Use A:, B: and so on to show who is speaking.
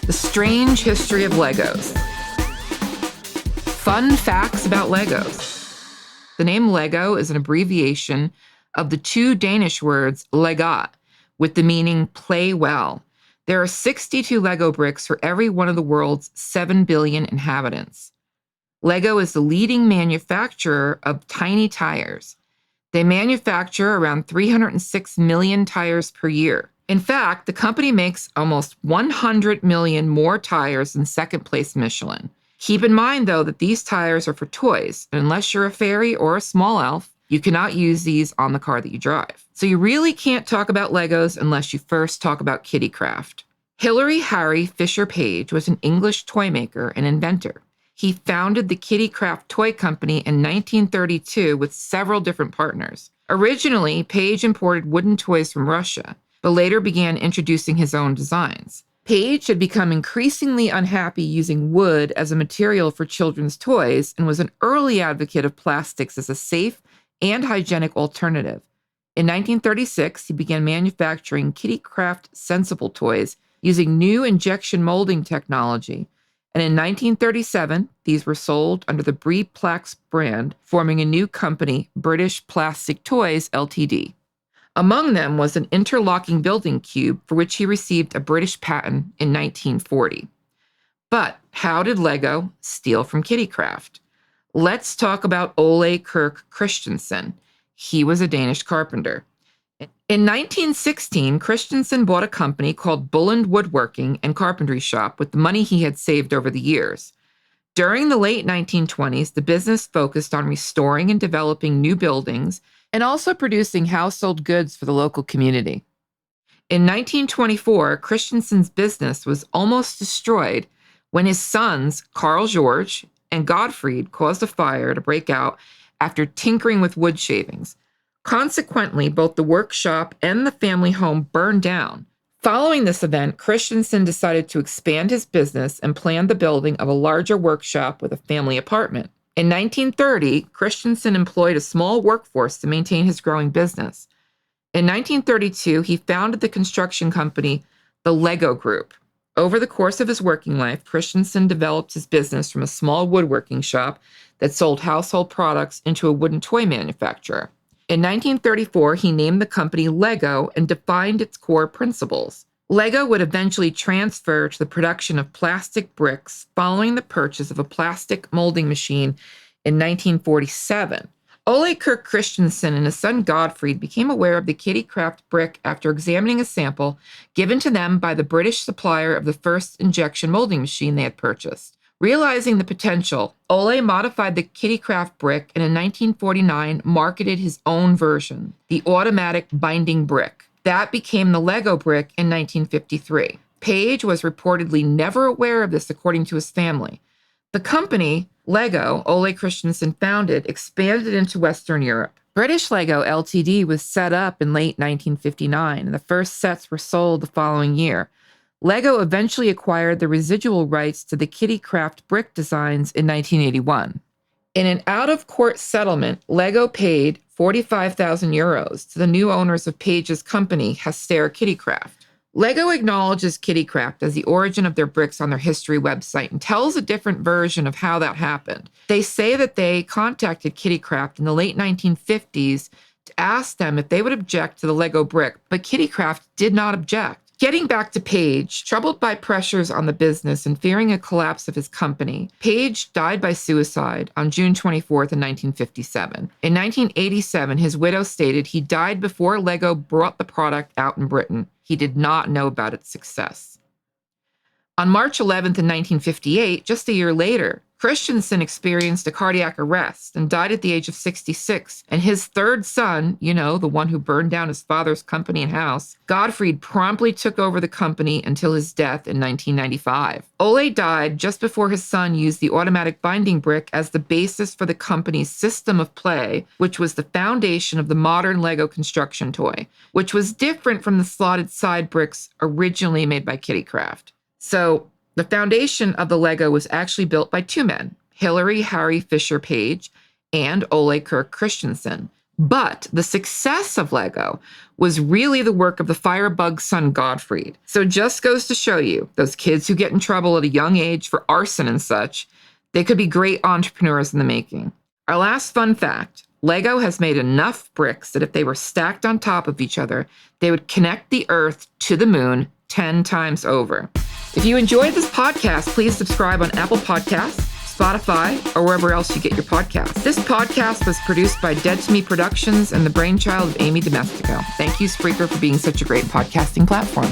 A: The strange history of Legos. Fun facts about Legos. The name Lego is an abbreviation of the two Danish words legat, with the meaning play well. There are 62 Lego bricks for every one of the world's 7 billion inhabitants. Lego is the leading manufacturer of tiny tires. They manufacture around 306 million tires per year. In fact, the company makes almost 100 million more tires than second-place Michelin. Keep in mind, though, that these tires are for toys, and unless you're a fairy or a small elf, you cannot use these on the car that you drive. So you really can't talk about Legos unless you first talk about Kittycraft. Hilary Harry Fisher Page was an English toy maker and inventor. He founded the Kittycraft Toy Company in 1932 with several different partners. Originally, Page imported wooden toys from Russia, but later began introducing his own designs. Page had become increasingly unhappy using wood as a material for children's toys and was an early advocate of plastics as a safe and hygienic alternative. In 1936, he began manufacturing Kittycraft Sensible toys using new injection molding technology. And in 1937, these were sold under the Brie Plax brand, forming a new company, British Plastic Toys Ltd. Among them was an interlocking building cube for which he received a British patent in 1940. But how did Lego steal from Kittycraft? Let's talk about Ole Kirk Christensen. He was a Danish carpenter. In 1916, Christensen bought a company called Bulland Woodworking and Carpentry Shop with the money he had saved over the years. During the late 1920s, the business focused on restoring and developing new buildings and also producing household goods for the local community. In 1924, Christensen's business was almost destroyed when his sons, Carl George and Gottfried, caused a fire to break out after tinkering with wood shavings. Consequently, both the workshop and the family home burned down. Following this event, Christensen decided to expand his business and planned the building of a larger workshop with a family apartment. In 1930, Christensen employed a small workforce to maintain his growing business. In 1932, he founded the construction company, the Lego Group. Over the course of his working life, Christensen developed his business from a small woodworking shop that sold household products into a wooden toy manufacturer. In 1934, he named the company Lego and defined its core principles. Lego would eventually transfer to the production of plastic bricks following the purchase of a plastic molding machine in 1947. Ole Kirk Christensen and his son Gottfried became aware of the Kittycraft brick after examining a sample given to them by the British supplier of the first injection molding machine they had purchased. Realizing the potential, Ole modified the Kittycraft brick and in 1949 marketed his own version, the automatic binding brick. That became the Lego brick in 1953. Page was reportedly never aware of this, according to his family. The company, Lego, Ole Christensen founded, expanded into Western Europe. British Lego Ltd. was set up in late 1959, and the first sets were sold the following year. Lego eventually acquired the residual rights to the Kittycraft brick designs in 1981. In an out-of-court settlement, Lego paid 45,000 euros to the new owners of Page's company, Hester Kittycraft. Lego acknowledges Kittycraft as the origin of their bricks on their history website and tells a different version of how that happened. They say that they contacted Kittycraft in the late 1950s to ask them if they would object to the Lego brick, but Kittycraft did not object. Getting back to Page, troubled by pressures on the business and fearing a collapse of his company, Page died by suicide on June 24th, 1957. In 1987, his widow stated he died before Lego brought the product out in Britain. He did not know about its success. On March 11th, 1958, just a year later, Christensen experienced a cardiac arrest and died at the age of 66, and his third son, the one who burned down his father's company and house, Gottfried, promptly took over the company until his death in 1995. Ole died just before his son used the automatic binding brick as the basis for the company's system of play, which was the foundation of the modern Lego construction toy, which was different from the slotted side bricks originally made by Kittycraft. So, the foundation of the Lego was actually built by two men, Hilary Harry Fisher Page and Ole Kirk Christensen. But the success of Lego was really the work of the firebug's son, Gottfried. So it just goes to show you, those kids who get in trouble at a young age for arson and such, they could be great entrepreneurs in the making. Our last fun fact, Lego has made enough bricks that if they were stacked on top of each other, they would connect the Earth to the moon 10 times over. If you enjoyed this podcast, please subscribe on Apple Podcasts, Spotify, or wherever else you get your podcasts. This podcast was produced by Dead to Me Productions and the brainchild of Amy Domestico. Thank you, Spreaker, for being such a great podcasting platform.